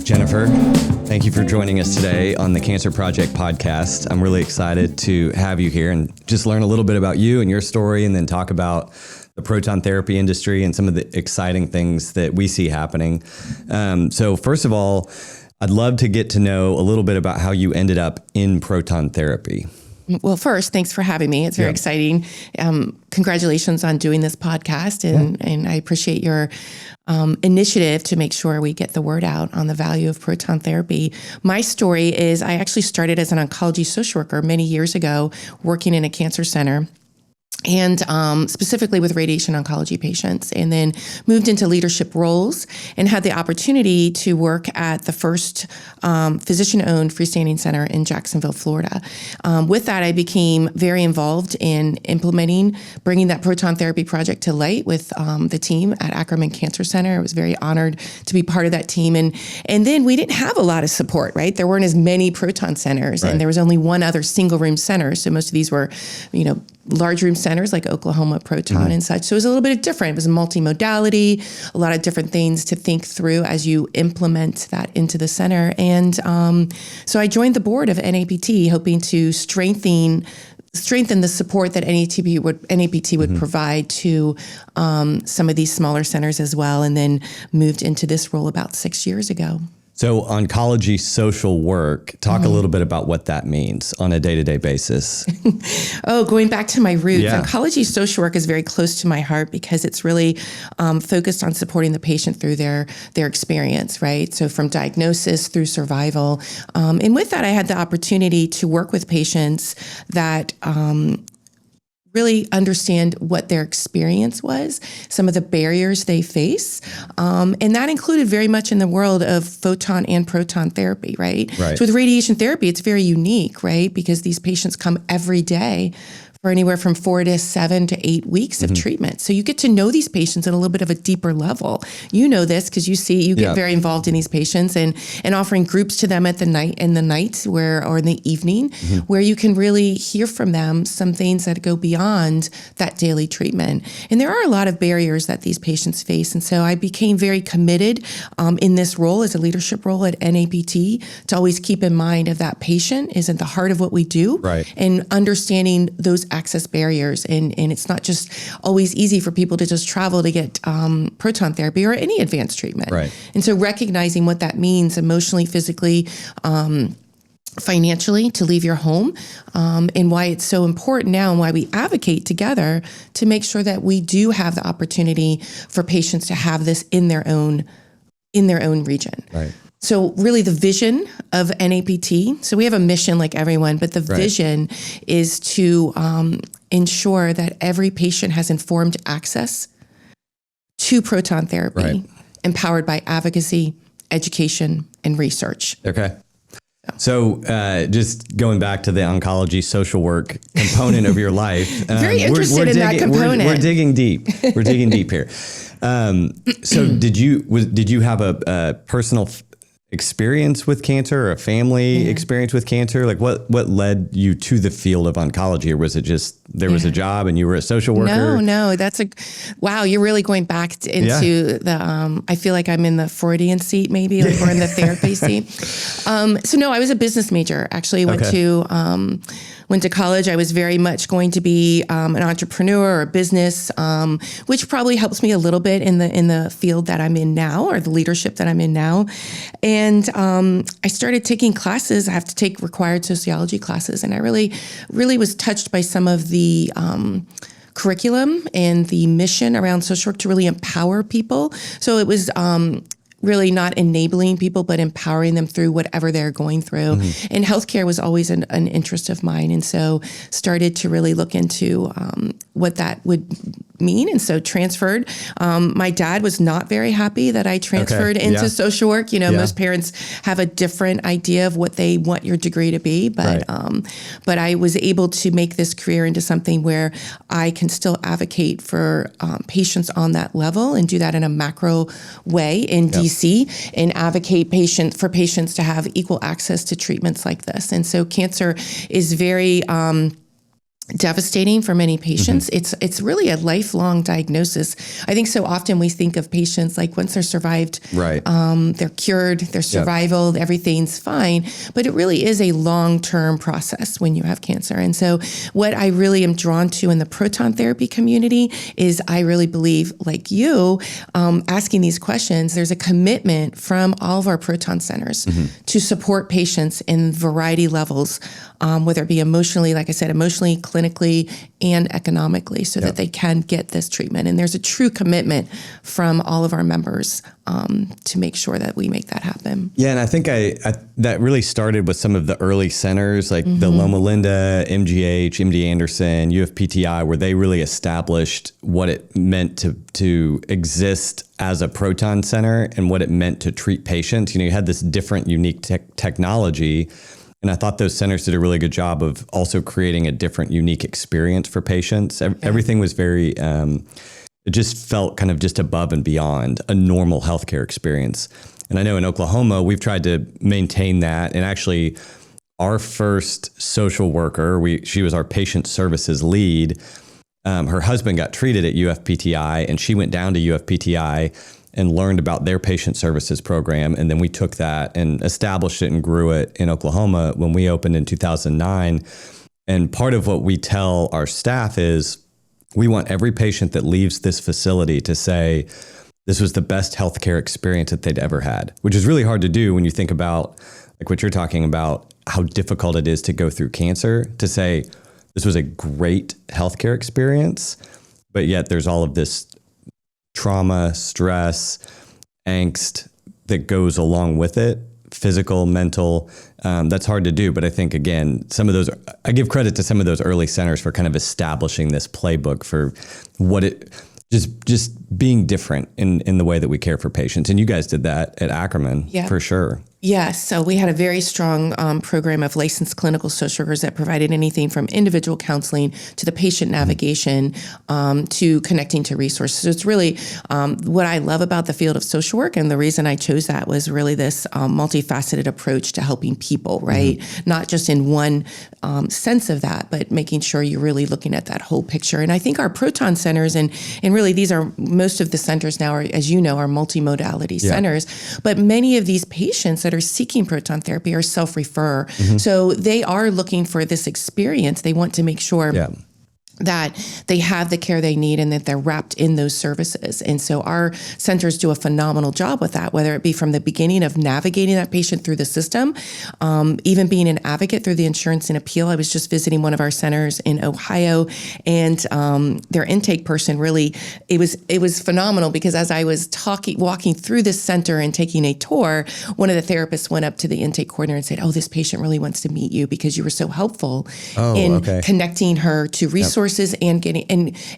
Jennifer, thank you for joining us today on the Cancer Project podcast. I'm really excited to have you here and just learn a little bit about you and your story, and then talk about the proton therapy industry and some of the exciting things that we see happening. So first of all, I'd love to get to know a little bit about how you ended up in proton therapy. Well, first, thanks for having me. It's very exciting. Congratulations on doing this podcast, and I appreciate your initiative to make sure we get the word out on the value of proton therapy. My story is I actually started as an oncology social worker many years ago, working in a cancer center, and specifically with radiation oncology patients, and then moved into leadership roles and had the opportunity to work at the first physician-owned freestanding center in Jacksonville, Florida. With that, I became very involved in bringing that proton therapy project to light with the team at Ackerman Cancer Center. I was very honored to be part of that team. And then we didn't have a lot of support, right? There weren't as many proton centers, and there was only one other single room center. So most of these were, large room centers like Oklahoma Proton and such. So it was a little bit different. It was multimodality, a lot of different things to think through as you implement that into the center. And so I joined the board of NAPT, hoping to strengthen the support that NAPT would provide to some of these smaller centers as well, and then moved into this role about 6 years ago. So oncology social work, talk a little bit about what that means on a day-to-day basis. Going back to my roots, oncology social work is very close to my heart because it's really focused on supporting the patient through their experience, right? So from diagnosis through survival. And with that, I had the opportunity to work with patients that really understand what their experience was, some of the barriers they face. And that included very much in the world of photon and proton therapy, right? So with radiation therapy, it's very unique, right? Because these patients come every day for anywhere from 4 to 7 to 8 weeks of treatment. So you get to know these patients at a little bit of a deeper level. You know this because you get very involved in these patients and offering groups to them at the night or in the evening where you can really hear from them some things that go beyond that daily treatment. And there are a lot of barriers that these patients face. And so I became very committed in this role as a leadership role at NAPT to always keep in mind of that patient is at the heart of what we do, and understanding those access barriers. And it's not just always easy for people to just travel to get proton therapy or any advanced treatment. And so recognizing what that means emotionally, physically, financially, to leave your home, and why it's so important now and why we advocate together to make sure that we do have the opportunity for patients to have this in their own region. So really the vision of NAPT, so we have a mission like everyone, but the vision is to ensure that every patient has informed access to proton therapy, empowered by advocacy, education, and research. So just going back to the oncology social work component of your life. Very interested in that component. We're digging deep. We're digging deep here. So did you have a personal experience with cancer or a family experience with cancer? Like what led you to the field of oncology, or was it just there was a job and you were a social worker? No, wow, you're really going back into the, I feel like I'm in the Freudian seat maybe, like we're in the therapy seat. So no, I was a business major. Actually went to college. I was very much going to be an entrepreneur or a business, which probably helps me a little bit in the field that I'm in now, or the leadership that I'm in now. And I started taking classes. I have to take required sociology classes, and I really, really was touched by some of the curriculum and the mission around social work to really empower people. So it was really not enabling people, but empowering them through whatever they're going through. And healthcare was always an interest of mine. And so started to really look into what that would mean. And so transferred. My dad was not very happy that I transferred into social work. Most parents have a different idea of what they want your degree to be. But I was able to make this career into something where I can still advocate for patients on that level and do that in a macro way in DC and advocate for patients to have equal access to treatments like this. And so cancer is very devastating for many patients. It's really a lifelong diagnosis. I think so often we think of patients like once they're survived, Right. They're cured, they're survival, everything's fine. But it really is a long-term process when you have cancer. And so what I really am drawn to in the proton therapy community is I really believe, like you, asking these questions, there's a commitment from all of our proton centers to support patients in variety levels, whether it be emotionally, like I said, emotionally, clinically, and economically, so that they can get this treatment. And there's a true commitment from all of our members to make sure that we make that happen. Yeah, and I think that really started with some of the early centers like the Loma Linda, MGH, MD Anderson, UFPTI, where they really established what it meant to exist as a proton center and what it meant to treat patients. You had this different, unique technology. And I thought those centers did a really good job of also creating a different, unique experience for patients. Everything was very, it just felt kind of just above and beyond a normal healthcare experience. And I know in Oklahoma, we've tried to maintain that. And actually, our first social worker, she was our patient services lead. Her husband got treated at UFPTI, and she went down to UFPTI and learned about their patient services program. And then we took that and established it and grew it in Oklahoma when we opened in 2009. And part of what we tell our staff is we want every patient that leaves this facility to say, this was the best healthcare experience that they'd ever had, which is really hard to do when you think about like what you're talking about, how difficult it is to go through cancer, to say this was a great healthcare experience, but yet there's all of this trauma, stress, angst that goes along with it, physical, mental. That's hard to do. But I think, again, I give credit to some of those early centers for kind of establishing this playbook for what just being different in the way that we care for patients. And you guys did that at Ackerman for sure. Yes. So we had a very strong program of licensed clinical social workers that provided anything from individual counseling to the patient navigation to connecting to resources. So it's really what I love about the field of social work. And the reason I chose that was really this multifaceted approach to helping people, right? Not just in one sense of that, but making sure you're really looking at that whole picture. And I think our proton centers, and really these are most of the centers now, as you know, are multimodality centers, but many of these patients that are seeking proton therapy are self-refer. So they are looking for this experience. They want to make sure that they have the care they need and that they're wrapped in those services. And so our centers do a phenomenal job with that, whether it be from the beginning of navigating that patient through the system, even being an advocate through the insurance and appeal. I was just visiting one of our centers in Ohio, and their intake person really, it was phenomenal because as I was walking through this center and taking a tour, one of the therapists went up to the intake coordinator and said, "Oh, this patient really wants to meet you because you were so helpful in connecting her to resources and getting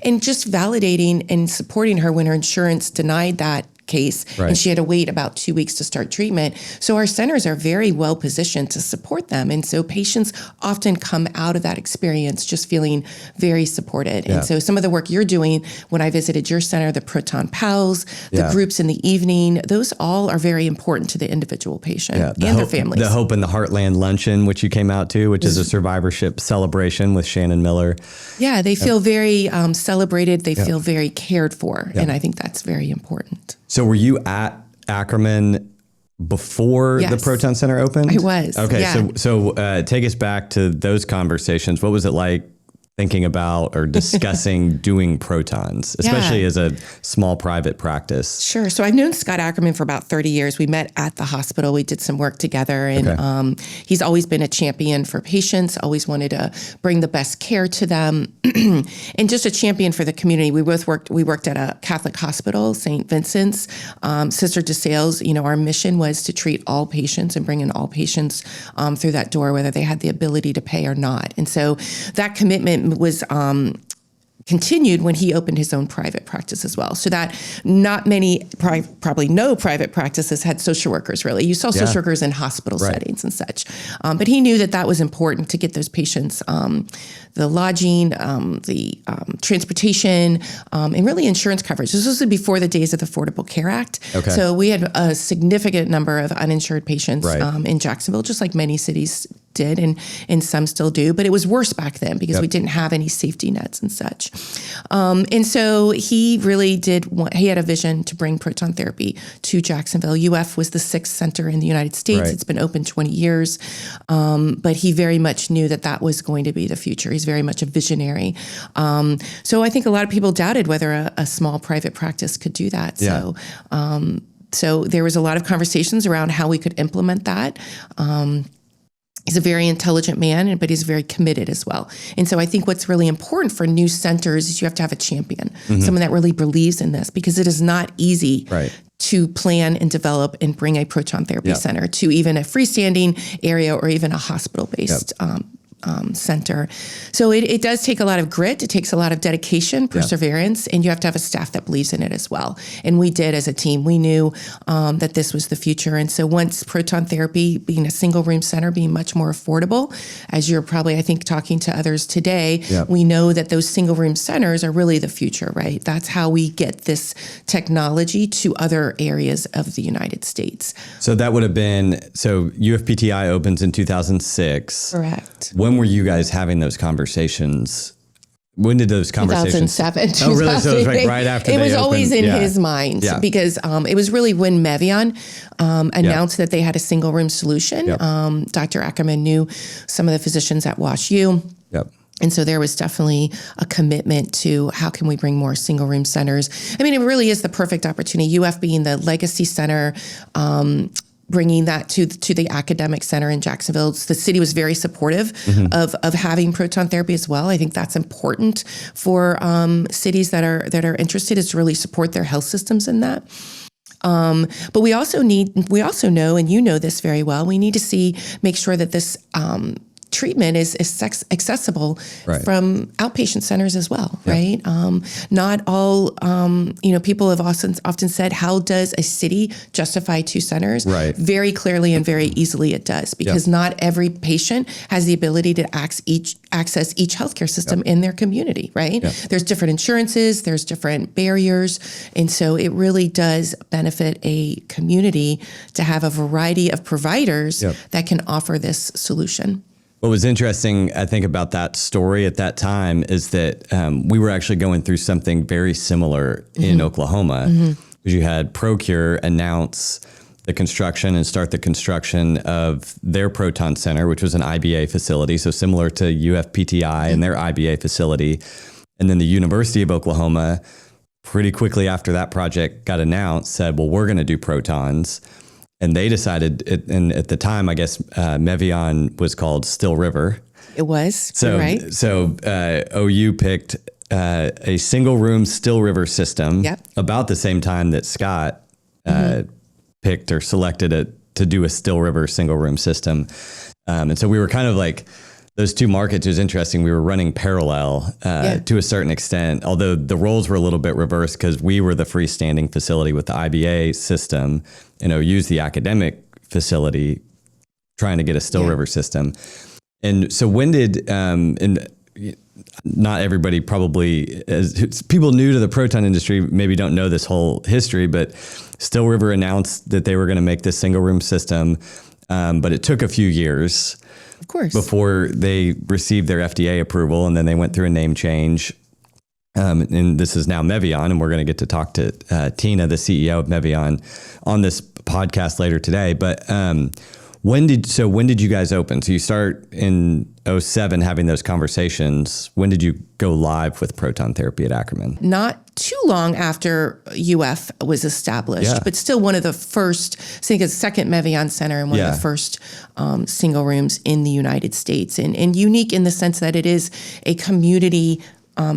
and just validating and supporting her when her insurance denied that case and she had to wait about 2 weeks to start treatment." So our centers are very well positioned to support them. And so patients often come out of that experience just feeling very supported. And so some of the work you're doing when I visited your center, the Proton Pals, the groups in the evening, those all are very important to the individual patient and their families. The Hope in the Heartland Luncheon, which you came out to, which is a survivorship celebration with Shannon Miller. Yeah, they feel very celebrated. They feel very cared for. And I think that's very important. So were you at Ackerman before the Proton Center opened? I was. Okay, so take us back to those conversations. What was it like thinking about or discussing doing protons, especially as a small private practice? Sure. So I've known Scott Ackerman for about 30 years. We met at the hospital. We did some work together, and he's always been a champion for patients, always wanted to bring the best care to them, and just a champion for the community. We worked at a Catholic hospital, St. Vincent's. Sister DeSales, our mission was to treat all patients and bring in all patients through that door, whether they had the ability to pay or not. And so that commitment was continued when he opened his own private practice as well. So that not many, probably no private practices had social workers really. You saw social workers in hospital settings and such. But he knew that was important to get those patients the lodging, the transportation, and really insurance coverage. This was before the days of the Affordable Care Act. So we had a significant number of uninsured patients in Jacksonville, just like many cities did, and some still do, but it was worse back then because we didn't have any safety nets and such. And so he really he had a vision to bring proton therapy to Jacksonville. UF was the 6th center in the United States. Right. It's been open 20 years. But he very much knew that was going to be the future. He's very much a visionary. So I think a lot of people doubted whether a small private practice could do that. Yeah. So there was a lot of conversations around how we could implement that. He's a very intelligent man, but he's very committed as well. And so I think what's really important for new centers is you have to have a champion, someone that really believes in this, because it is not easy to plan and develop and bring a proton therapy center to even a freestanding area or even a hospital-based center. So it does take a lot of grit. It takes a lot of dedication, perseverance, and you have to have a staff that believes in it as well. And we did as a team. We knew that this was the future. And so once proton therapy being a single room center, being much more affordable, as you're probably, I think, talking to others today, we know that those single room centers are really the future, right? That's how we get this technology to other areas of the United States. So that would have been, UFPTI opens in 2006. Correct. When were you guys having those conversations? When did those conversations? 2007. Oh, really? So it was like right after it was opened. Always in his mind because it was really when Mevion announced that they had a single room solution. Dr. Ackerman knew some of the physicians at WashU. And so there was definitely a commitment to how can we bring more single room centers. I mean, it really is the perfect opportunity. UF being the legacy center, bringing that to the academic center in Jacksonville. The city was very supportive of having proton therapy as well. I think that's important for cities that are interested, is to really support their health systems in that. But we also know, and you know this very well, we need to make sure that this treatment is accessible from outpatient centers as well, right? Not all, people have often said, how does a city justify 2 centers? Right. Very clearly and very easily it does, because not every patient has the ability to access each healthcare system in their community, right? There's different insurances, there's different barriers, and so it really does benefit a community to have a variety of providers that can offer this solution. What was interesting, I think, about that story at that time is that we were actually going through something very similar in Oklahoma. Because you had Procure announce the construction and start the construction of their Proton Center, which was an IBA facility, so similar to UFPTI and their IBA facility. And then the University of Oklahoma, pretty quickly after that project got announced, said, well, we're going to do protons. And they decided, and at the time, I guess Mevion was called Still River. It was, so, right. So OU picked a single room Still River system about the same time that Scott picked or selected it to do a Still River single room system. And so we were kind of like, those two markets was interesting. We were running parallel to a certain extent, although the roles were a little bit reversed because we were the freestanding facility with the IBA system and OU's the academic facility trying to get a Still River system. And so when did, and not everybody probably, as people new to the proton industry maybe don't know this whole history, but Still River announced that they were going to make this single room system, but it took a few years. Of course. Before they received their FDA approval, and then they went through a name change. And this is now Mevion, and we're going to get to talk to Tina, the CEO of Mevion, on this podcast later today. But when did you guys open? So you start in 2007 having those conversations. When did you go live with proton therapy at Ackerman? Not too long after UF was established, but still one of the first, I think it's second Mevion Center and one of the first single rooms in the United States. And unique in the sense that it is a community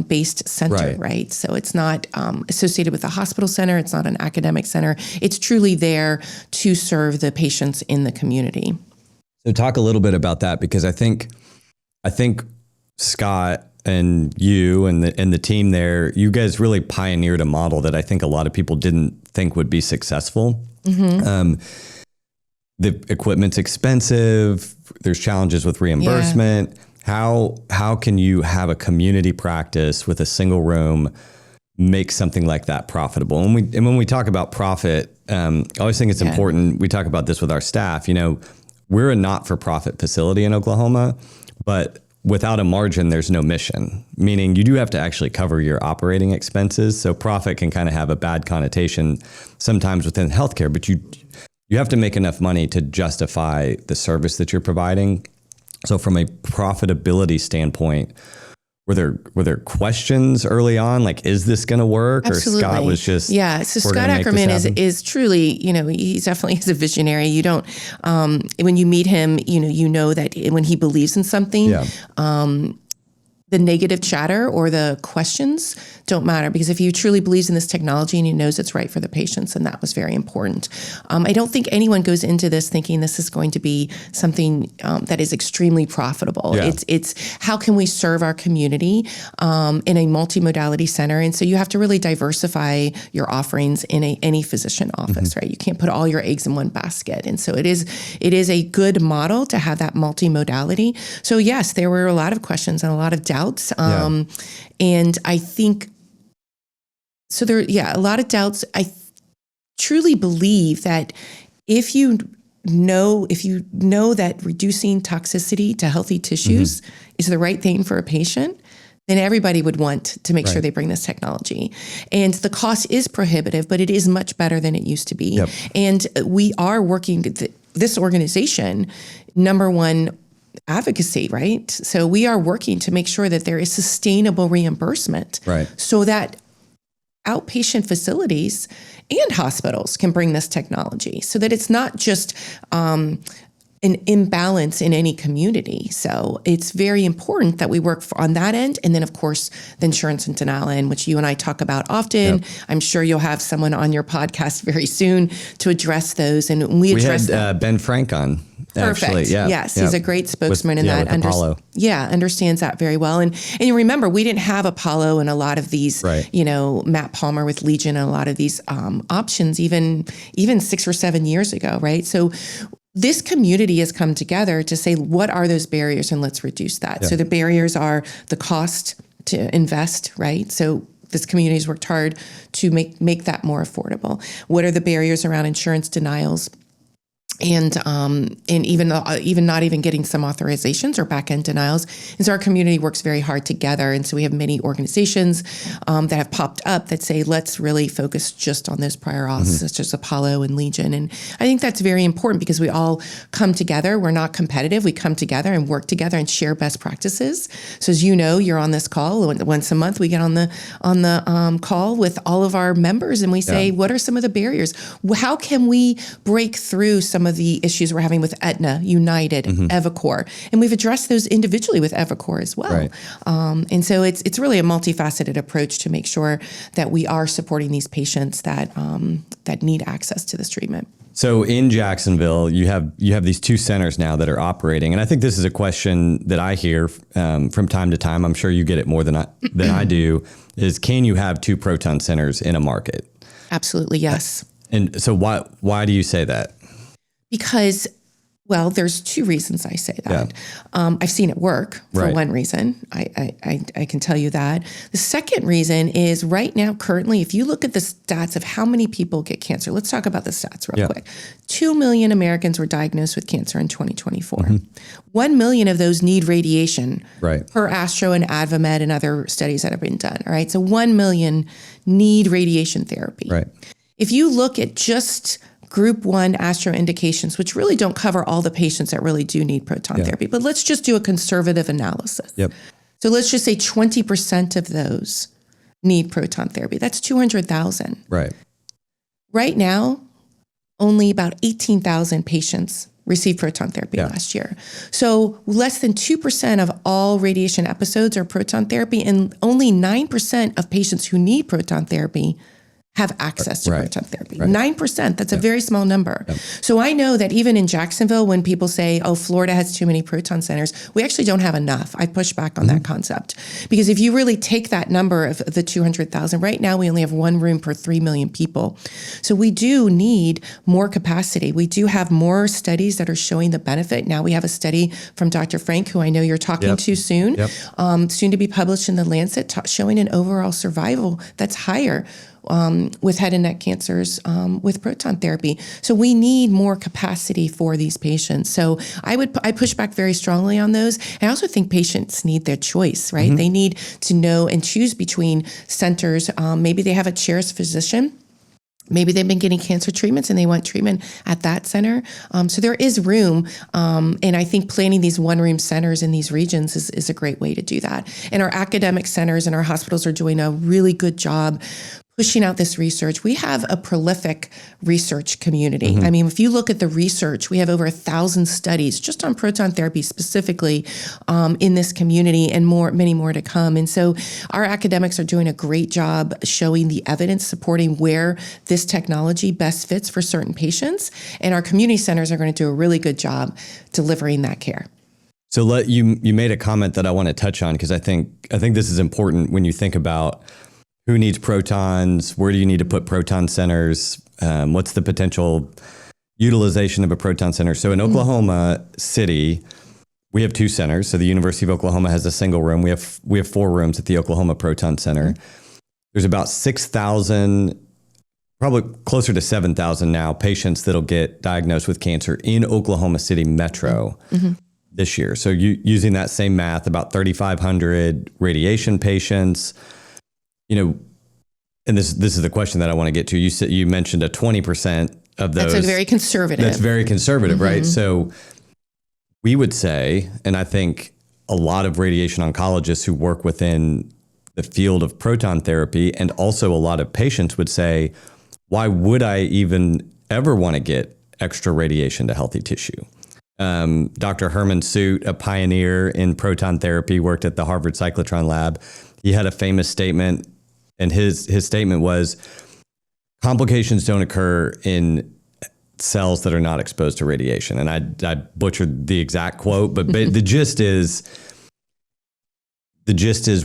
based center, right? So it's not associated with a hospital center. It's not an academic center. It's truly there to serve the patients in the community. So talk a little bit about that, because I think Scott and you and the team there, you guys really pioneered a model that I think a lot of people didn't think would be successful. The equipment's expensive. There's challenges with reimbursement. How can you have a community practice with a single room make something like that profitable? And when we talk about profit, I always think it's important. We talk about this with our staff. we're a not-for-profit facility in Oklahoma, but without a margin, there's no mission, meaning you do have to actually cover your operating expenses. So profit can kind of have a bad connotation sometimes within healthcare, but you have to make enough money to justify the service that you're providing. So from a profitability standpoint, were there questions early on? Like, is this going to work? Absolutely. Or Scott was just, So Scott Ackerman is truly, he definitely is a visionary. You don't, when you meet him, you know that when he believes in something, the negative chatter or the questions don't matter, because if he truly believes in this technology and he knows it's right for the patients, and that was very important. I don't think anyone goes into this thinking this is going to be something that is extremely profitable. Yeah. It's how can we serve our community in a multimodality center, and so you have to really diversify your offerings in any physician office, right? You can't put all your eggs in one basket, and so it is a good model to have that multimodality. So yes, there were a lot of questions and a lot of doubts. And I think, so a lot of doubts. I truly believe that if you know that reducing toxicity to healthy tissues is the right thing for a patient, then everybody would want to make sure they bring this technology. And the cost is prohibitive, but it is much better than it used to be. Yep. And we are working, this organization, number one, advocacy, right? So we are working to make sure that there is sustainable reimbursement, so that outpatient facilities and hospitals can bring this technology, so that it's not just an imbalance in any community. So it's very important that we work on that end. And then, of course, the insurance and denial end, which you and I talk about often. Yep. I'm sure you'll have someone on your podcast very soon to address those. And we address had Ben Frank on. Perfect. Actually, yes, he's a great spokesman in that. Understands that very well. And you remember, we didn't have Apollo and a lot of these, Matt Palmer with Legion and a lot of these options even 6 or 7 years ago, right? So this community has come together to say, what are those barriers, and let's reduce that. Yeah. So the barriers are the cost to invest, right? So this community has worked hard to make that more affordable. What are the barriers around insurance denials? And even not even getting some authorizations or back-end denials. And so our community works very hard together. And so we have many organizations that have popped up that say, let's really focus just on those prior auths, such as Apollo and Legion. And I think that's very important, because we all come together. We're not competitive. We come together and work together and share best practices. So as you know, you're on this call once a month. We get on the call with all of our members, and we say, what are some of the barriers? How can we break through some of the issues we're having with Aetna, United, Evacor, and we've addressed those individually with Evacor as well. Right. And so it's really a multifaceted approach to make sure that we are supporting these patients that need access to this treatment. So in Jacksonville, you have these 2 centers now that are operating, and I think this is a question that I hear from time to time. I'm sure you get it more than I do. Is, can you have 2 proton centers in a market? Absolutely, yes. And so why do you say that? Because, well, there's 2 reasons I say that. Yeah. I've seen it work for one reason. I can tell you that. The second reason is right now, currently, if you look at the stats of how many people get cancer, let's talk about the stats real quick. 2 million Americans were diagnosed with cancer in 2024. 1 million of those need radiation per Astro and AdvaMed and other studies that have been done. All right. So 1 million need radiation therapy. Right. If you look at just Group 1 Astro indications, which really don't cover all the patients that really do need proton therapy, but let's just do a conservative analysis. Yep. So let's just say 20% of those need proton therapy. That's 200,000. Right. Right now, only about 18,000 patients received proton therapy last year. So less than 2% of all radiation episodes are proton therapy, and only 9% of patients who need proton therapy have access to proton therapy. 9%, that's a very small number. So I know that even in Jacksonville, when people say, oh, Florida has too many proton centers, we actually don't have enough. I push back on that concept. Because if you really take that number of the 200,000, right now we only have 1 room per 3 million people. So we do need more capacity. We do have more studies that are showing the benefit. Now we have a study from Dr. Frank, who I know you're talking to soon, soon to be published in The Lancet, showing an overall survival that's higher with head and neck cancers with proton therapy. So we need more capacity for these patients. So I push back very strongly on those. I also think patients need their choice, right? They need to know and choose between centers. Maybe they have a chair's physician. Maybe they've been getting cancer treatments and they want treatment at that center. So there is room. And I think planning these one-room centers in these regions is a great way to do that. And our academic centers and our hospitals are doing a really good job pushing out this research. We have a prolific research community. I mean, if you look at the research, we have over 1,000 studies just on proton therapy specifically in this community, and many more to come. And so our academics are doing a great job showing the evidence supporting where this technology best fits for certain patients. And our community centers are going to do a really good job delivering that care. So you made a comment that I want to touch on, because I think this is important when you think about who needs protons, where do you need to put proton centers, what's the potential utilization of a proton center. So in Oklahoma City, we have 2 centers. So the University of Oklahoma has a single room. We have 4 rooms at the Oklahoma Proton Center. There's about 6,000, probably closer to 7,000 now, patients that'll get diagnosed with cancer in Oklahoma City Metro this year. So using that same math, about 3,500 radiation patients. And this is the question that I want to get to. You mentioned a 20% of those. That's very conservative. That's very conservative, right? So we would say, and I think a lot of radiation oncologists who work within the field of proton therapy, and also a lot of patients would say, why would I even ever want to get extra radiation to healthy tissue? Dr. Herman Soot, a pioneer in proton therapy, worked at the Harvard Cyclotron Lab. He had a famous statement, and his statement was, complications don't occur in cells that are not exposed to radiation. And I butchered the exact quote, but the gist is,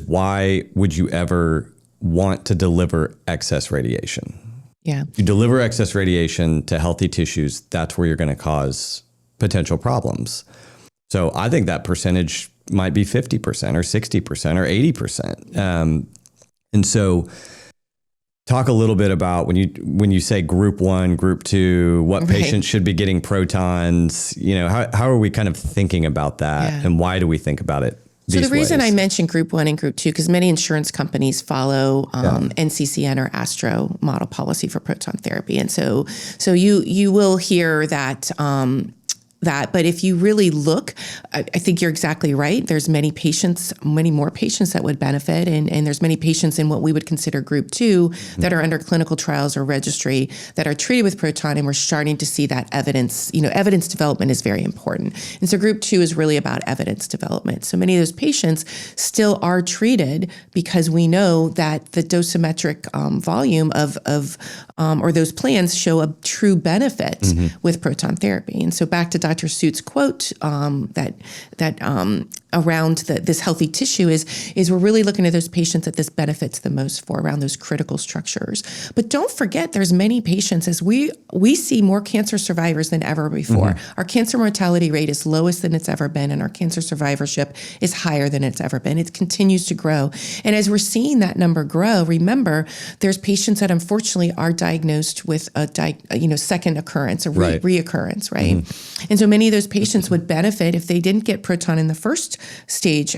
why would you ever want to deliver excess radiation? Yeah. You deliver excess radiation to healthy tissues, that's where you're going to cause potential problems. So I think that percentage might be 50% or 60% or 80%. And so talk a little bit about when you say group 1, group 2, what patients should be getting protons, how are we kind of thinking about that, and why do we think about it? So the reason I mentioned group 1 and group 2, because many insurance companies follow NCCN or ASTRO model policy for proton therapy. And so you will hear that, but if you really look, I think you're exactly right. There's many more patients that would benefit. And there's many patients in what we would consider group 2 that are under clinical trials or registry that are treated with proton. And we're starting to see that evidence, evidence development is very important. And so group 2 is really about evidence development. So many of those patients still are treated because we know that the dosimetric volume or those plans show a true benefit with proton therapy. And so back to Dr. Soot's quote that around this healthy tissue is we're really looking at those patients that this benefits the most for, around those critical structures. But don't forget, there's many patients, as we see more cancer survivors than ever before. Our cancer mortality rate is lowest than it's ever been, and our cancer survivorship is higher than it's ever been. It continues to grow. And as we're seeing that number grow, remember, there's patients that unfortunately are diagnosed with a second occurrence, a reoccurrence, right? And so many of those patients would benefit if they didn't get proton in the first stage,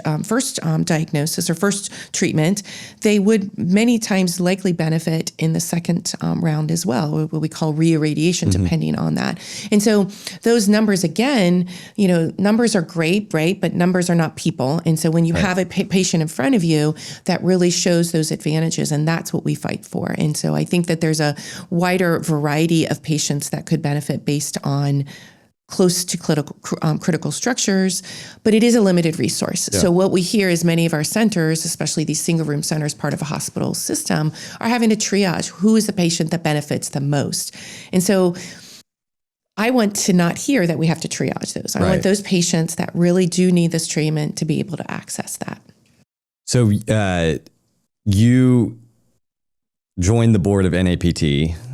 diagnosis or first treatment. They would many times likely benefit in the second round as well, what we call reirradiation, depending on that. And so those numbers, again, numbers are great, right? But numbers are not people. And so when you have a patient in front of you, that really shows those advantages, and that's what we fight for. And so I think that there's a wider variety of patients that could benefit based on close to critical structures, but it is a limited resource. Yeah. So what we hear is many of our centers, especially these single room centers, part of a hospital system, are having to triage who is the patient that benefits the most. And so I want to not hear that we have to triage those. I want those patients that really do need this treatment to be able to access that. So you joined the board of NAPT.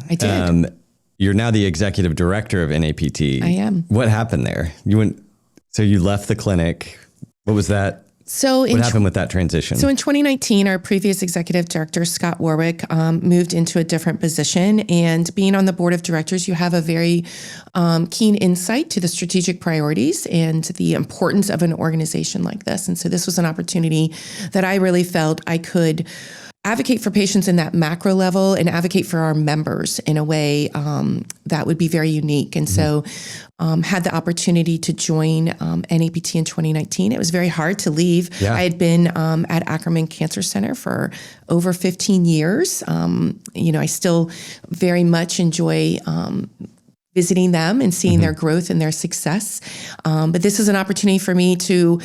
I did. You're now the executive director of NAPT. I am. What happened there? You left the clinic. What was that? So what happened with that transition? So in 2019, our previous executive director, Scott Warwick, moved into a different position. And being on the board of directors, you have a very keen insight to the strategic priorities and the importance of an organization like this. And so this was an opportunity that I really felt I could advocate for patients in that macro level and advocate for our members in a way that would be very unique. And so had the opportunity to join NAPT in 2019. It was very hard to leave. Yeah. I had been at Ackerman Cancer Center for over 15 years. I still very much enjoy visiting them and seeing their growth and their success. But this is an opportunity for me to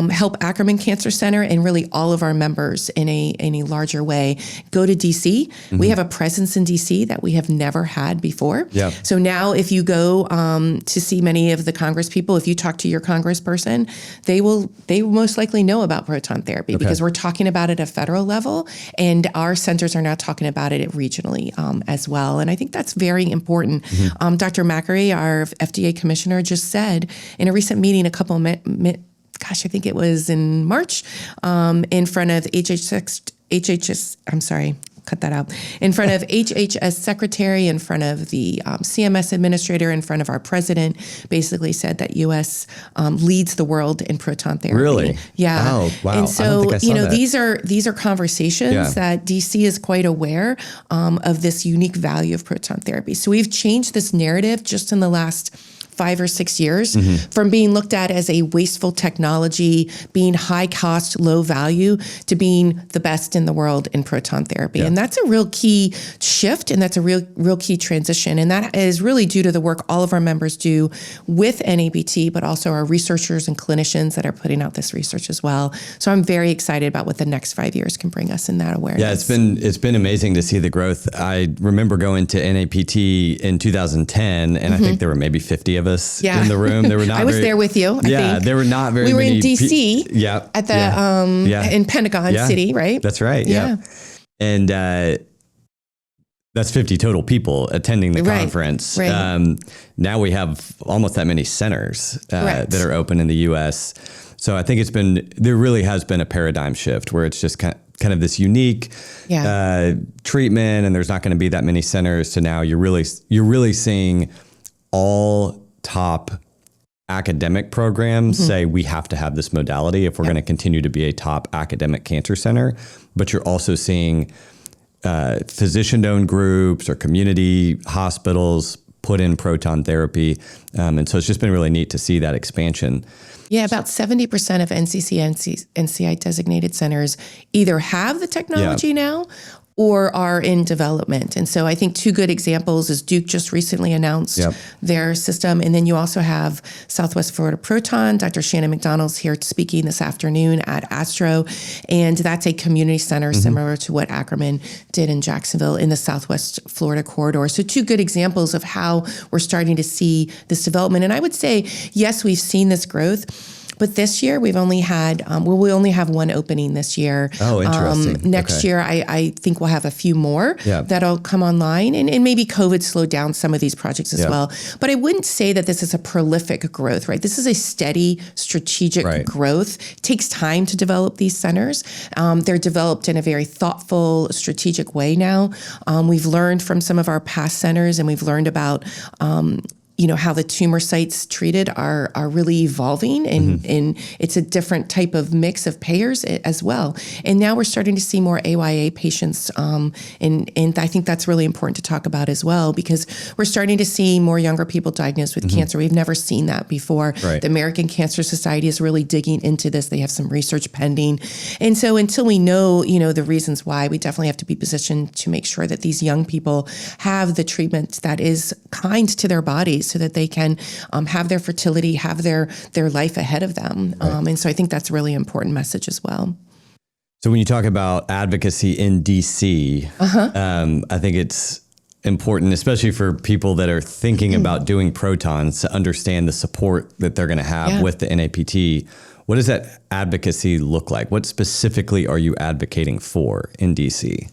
help Ackerman Cancer Center and really all of our members in a larger way. Go to DC. We have a presence in DC that we have never had before. Yeah. So now if you go to see many of the Congress people, if you talk to your congressperson, they will most likely know about proton therapy because we're talking about it at a federal level, and our centers are now talking about it regionally as well. And I think that's very important. Dr. Maggiore, our FDA commissioner, just said in a recent meeting I think it was in March, in front of in front of HHS secretary, in front of the CMS administrator, in front of our president, basically said that U.S. Leads the world in proton therapy. Really? Yeah. Oh, wow. And so, I saw that. these are conversations that DC is quite aware of this unique value of proton therapy. So we've changed this narrative just in the last 5 or 6 years from being looked at as a wasteful technology, being high cost, low value, to being the best in the world in proton therapy. Yeah. And that's a real key shift, and that's a real key transition. And that is really due to the work all of our members do with NAPT, but also our researchers and clinicians that are putting out this research as well. So I'm very excited about what the next 5 years can bring us in that awareness. Yeah, it's been amazing to see the growth. I remember going to NAPT in 2010, and I think there were maybe 50 of us in the room. There were not. I was there with you. I think. There were not very. We were many in DC. At the in Pentagon City, right? That's right. Yeah, and that's 50 total people attending the conference. Right. Now we have almost that many centers that are open in the U.S. So I think there really has been a paradigm shift where it's just kind of this unique treatment, and there's not going to be that many centers. So now you're really seeing all top academic programs say we have to have this modality if we're going to continue to be a top academic cancer center. But you're also seeing physician-owned groups or community hospitals put in proton therapy. And so it's just been really neat to see that expansion. Yeah, about 70% of NCI designated centers either have the technology now or are in development. And so I think two good examples is Duke just recently announced their system. And then you also have Southwest Florida Proton. Dr. Shannon McDonald's here speaking this afternoon at Astro. And that's a community center similar to what Ackerman did in Jacksonville in the Southwest Florida corridor. So two good examples of how we're starting to see this development. And I would say, yes, we've seen this growth. But this year we've only had, we only have one opening this year. Oh, interesting. Next year, I think we'll have a few more that'll come online. And maybe COVID slowed down some of these projects as well. But I wouldn't say that this is a prolific growth, right? This is a steady strategic growth. It takes time to develop these centers. They're developed in a very thoughtful, strategic way now. We've learned from some of our past centers, and we've learned about how the tumor sites treated are really evolving, and it's a different type of mix of payers as well. And now we're starting to see more AYA patients, and I think that's really important to talk about as well, because we're starting to see more younger people diagnosed with cancer. We've never seen that before. Right. The American Cancer Society is really digging into this. They have some research pending. And so until we know, the reasons why, we definitely have to be positioned to make sure that these young people have the treatment that is kind to their bodies, so that they can have their fertility, have their life ahead of them. And so I think that's a really important message as well. So when you talk about advocacy in DC, I think it's important, especially for people that are thinking about doing protons, to understand the support that they're going to have with the NAPT. What does that advocacy look like? What specifically are you advocating for in DC?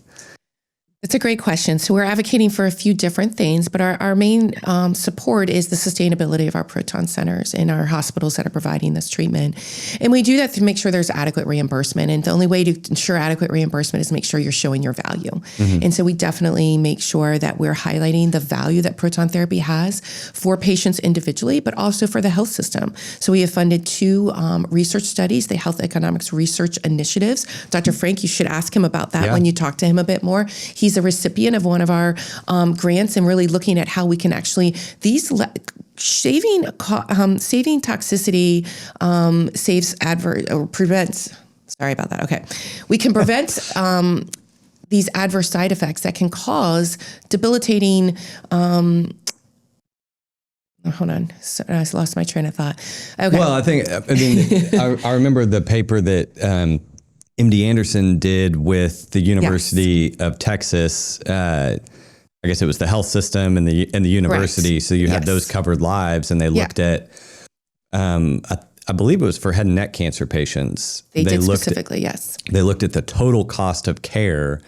That's a great question. So we're advocating for a few different things, but our main support is the sustainability of our proton centers in our hospitals that are providing this treatment. And we do that to make sure there's adequate reimbursement. And the only way to ensure adequate reimbursement is make sure you're showing your value. And so we definitely make sure that we're highlighting the value that proton therapy has for patients individually, but also for the health system. So we have funded 2 research studies, the Health Economics Research Initiatives. Dr. Frank, you should ask him about that when you talk to him a bit more. He's a recipient of one of our grants and really looking at how we can actually saving toxicity saves adverse or prevents. Sorry about that. Okay, we can prevent these adverse side effects that can cause debilitating. Hold on, I lost my train of thought. Okay. Well, I remember the paper that MD Anderson did with the University of Texas. I guess it was the health system and the university. Right. So you had those covered lives, and they looked at, I believe it was for head and neck cancer patients. They did specifically, yes. They looked at the total cost of care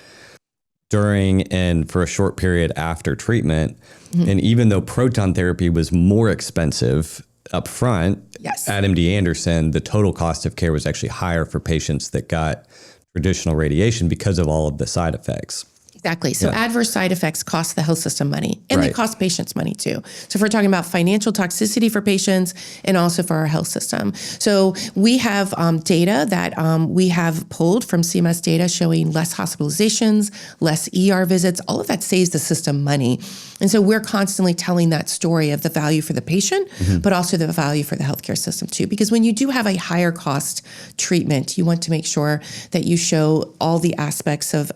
during and for a short period after treatment. And even though proton therapy was more expensive up front at MD Anderson, the total cost of care was actually higher for patients that got traditional radiation because of all of the side effects. Exactly. So adverse side effects cost the health system money, and they cost patients money too. So if we're talking about financial toxicity for patients and also for our health system. So we have data that we have pulled from CMS data showing less hospitalizations, less ER visits. All of that saves the system money. And so we're constantly telling that story of the value for the patient, but also the value for the healthcare system too. Because when you do have a higher cost treatment, you want to make sure that you show all the aspects of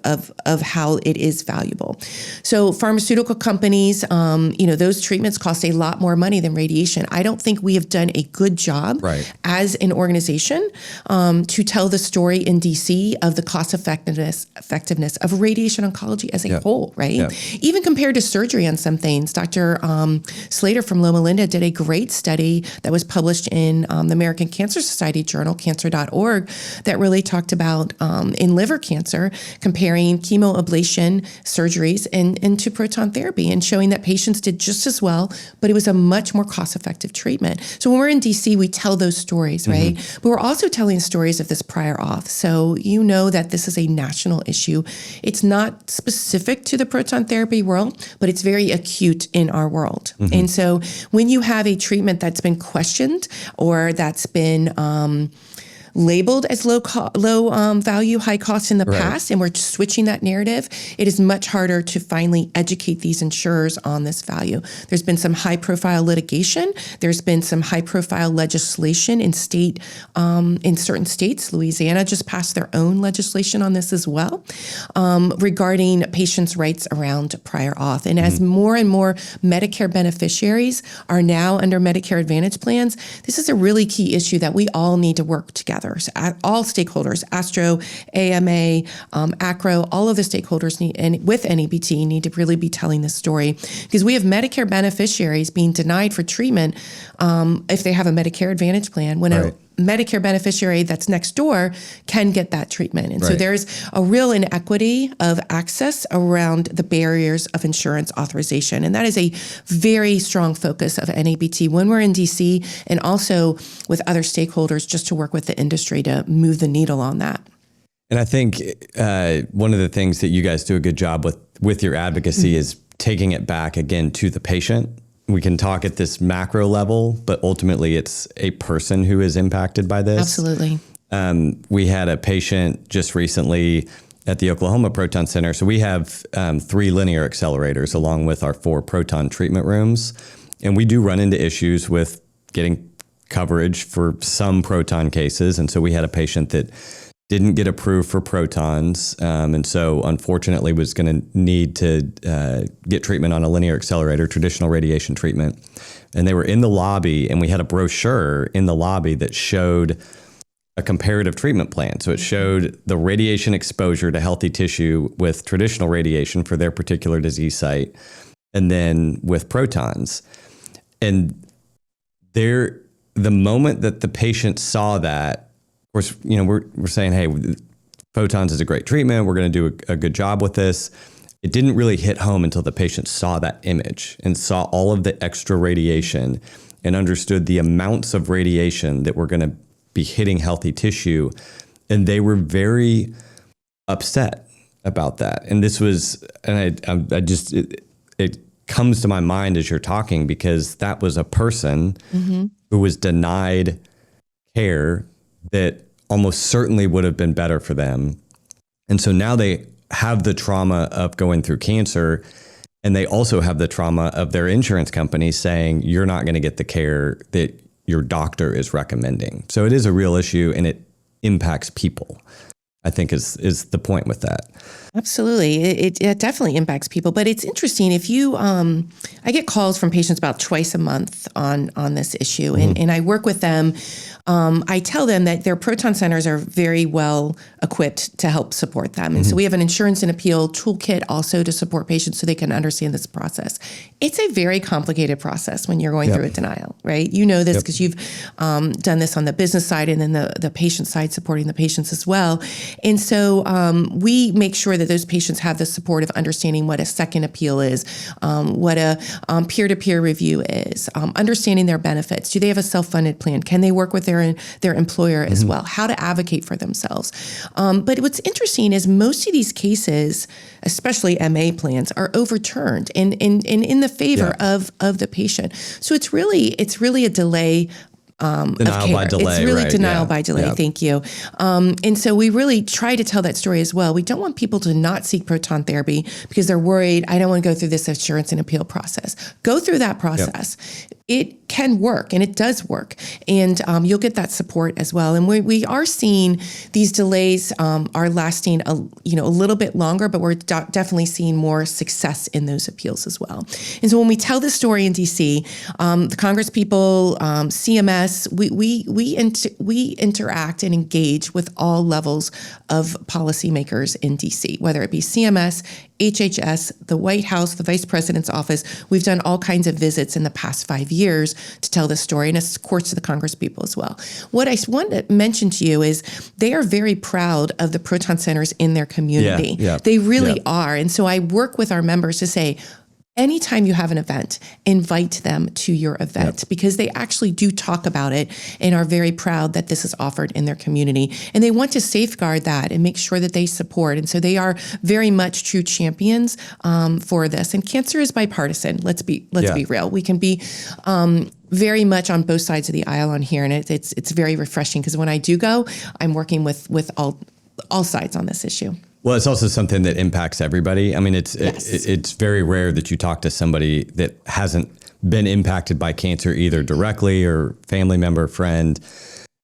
how it is valuable. So pharmaceutical companies, those treatments cost a lot more money than radiation. I don't think we have done a good job as an organization to tell the story in DC of the cost effectiveness of radiation oncology as a whole, right? Yeah. Even compared to surgery on some things. Dr. Slater from Loma Linda did a great study that was published in the American Cancer Society journal, cancer.org, that really talked about in liver cancer, comparing chemoablation surgeries and to proton therapy and showing that patients did just as well, but it was a much more cost-effective treatment. So when we're in DC, we tell those stories, right? But we're also telling stories of this prior auth. So you know that this is a national issue. It's not specific to the proton therapy world, but it's very acute in our world. And so when you have a treatment that's been questioned or that's been labeled as low value, high cost in the past, and we're switching that narrative, it is much harder to finally educate these insurers on this value. There's been some high profile litigation. There's been some high profile legislation in certain states. Louisiana just passed their own legislation on this as well, regarding patients' rights around prior auth. And as more and more Medicare beneficiaries are now under Medicare Advantage plans, this is a really key issue that we all need to work together. All stakeholders, ASTRO, AMA, ACRO, all of the stakeholders and with NEBT need to really be telling this story, because we have Medicare beneficiaries being denied for treatment if they have a Medicare Advantage plan when a Medicare beneficiary that's next door can get that treatment. And so there's a real inequity of access around the barriers of insurance authorization. And that is a very strong focus of NABT when we're in DC and also with other stakeholders, just to work with the industry to move the needle on that. And I think one of the things that you guys do a good job with your advocacy is taking it back again to the patient. We can talk at this macro level, but ultimately it's a person who is impacted by this. Absolutely. We had a patient just recently at the Oklahoma Proton Center. So we have 3 linear accelerators along with our 4 proton treatment rooms. And we do run into issues with getting coverage for some proton cases. And so we had a patient that didn't get approved for protons, and so unfortunately was going to need to get treatment on a linear accelerator, traditional radiation treatment. And they were in the lobby, and we had a brochure in the lobby that showed a comparative treatment plan. So it showed the radiation exposure to healthy tissue with traditional radiation for their particular disease site, and then with protons. And the moment that the patient saw that, of course, we're saying, hey, photons is a great treatment. We're going to do a good job with this. it didn't really hit home until the patient saw that image and saw all of the extra radiation and understood the amounts of radiation that were going to be hitting healthy tissue. And they were very upset about that. And this was, and I just, it comes to my mind as you're talking, because that was a person who was denied care that almost certainly would have been better for them. And so now they have the trauma of going through cancer, and they also have the trauma of their insurance company saying, you're not going to get the care that your doctor is recommending. So it is a real issue, and it impacts people, I think is the point with that. Absolutely. It definitely impacts people. But it's interesting. If you, I get calls from patients about twice a month on this issue, and I work with them. I tell them that their proton centers are very well equipped to help support them. And so we have an insurance and appeal toolkit also to support patients so they can understand this process. It's a very complicated process when you're going through a denial, right? You know this because you've done this on the business side and then the patient side, supporting the patients as well. And so we make sure that those patients have the support of understanding what a second appeal is, what a peer-to-peer review is, understanding their benefits. Do they have a self-funded plan? Can they work with their employer as well? How to advocate for themselves. But what's interesting is most of these cases, especially MA plans, are overturned and in the favor of the patient. So it's really a delay. Denial by delay. It's really right? denial by delay. Yeah. Thank you. And so we really try to tell that story as well. We don't want people to not seek proton therapy because they're worried, I don't want to go through this insurance and appeal process. Go through that process. It can work, and it does work, and you'll get that support as well. And we are seeing these delays are lasting a little bit longer, but we're definitely seeing more success in those appeals as well. And so when we tell this story in DC, the Congress people, CMS, we interact and engage with all levels of policymakers in DC, whether it be CMS, HHS, the White House, the Vice President's office. We've done all kinds of visits in the past 5 years to tell this story, and of course to the Congress people as well. What I want to mention to you is they are very proud of the proton centers in their community. They really are. And so I work with our members to say, anytime you have an event, invite them to your event because they actually do talk about it and are very proud that this is offered in their community. And they want to safeguard that and make sure that they support. And so they are very much true champions for this. And cancer is bipartisan. Let's be real. We can be very much on both sides of the aisle on here. And it's very refreshing because when I do go, I'm working with all sides on this issue. Well, it's also something that impacts everybody. I mean, it's very rare that you talk to somebody that hasn't been impacted by cancer either directly or family member, friend.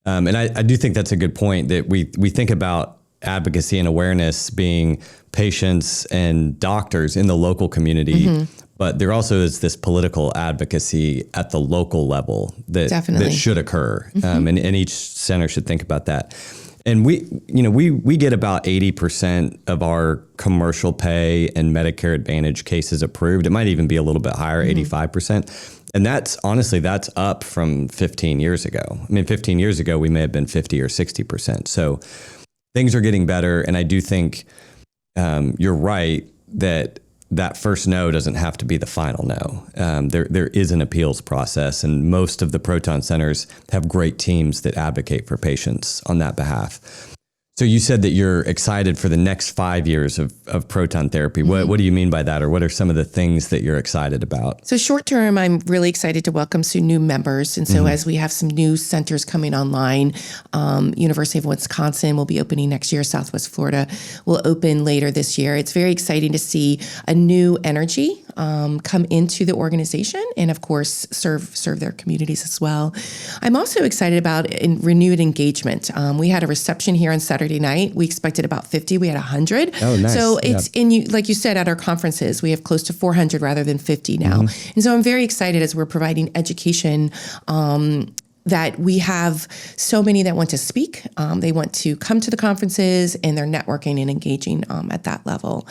And I do think that's a good point that we think about advocacy and awareness being patients and doctors in the local community, but there also is this political advocacy at the local level that should occur. And each center should think about that. And we get about 80% of our commercial pay and Medicare Advantage cases approved. It might even be a little bit higher, 85%. And that's up from 15 years ago. I mean, 15 years ago, we may have been 50 or 60%. So things are getting better. And I do think you're right that first no doesn't have to be the final no. There is an appeals process, and most of the proton centers have great teams that advocate for patients on that behalf. So you said that you're excited for the next 5 years of proton therapy. What do you mean by that, or what are some of the things that you're excited about? So short term, I'm really excited to welcome some new members. And so as we have some new centers coming online, University of Wisconsin will be opening next year. Southwest Florida will open later this year. It's very exciting to see a new energy come into the organization and, of course, serve their communities as well. I'm also excited about renewed engagement. We had a reception here on Saturday night. We expected about 50. We had 100. Oh, nice. So it's like you said, at our conferences, we have close to 400 rather than 50 now. And so I'm very excited as we're providing education that we have so many that want to speak. They want to come to the conferences, and they're networking and engaging at that level.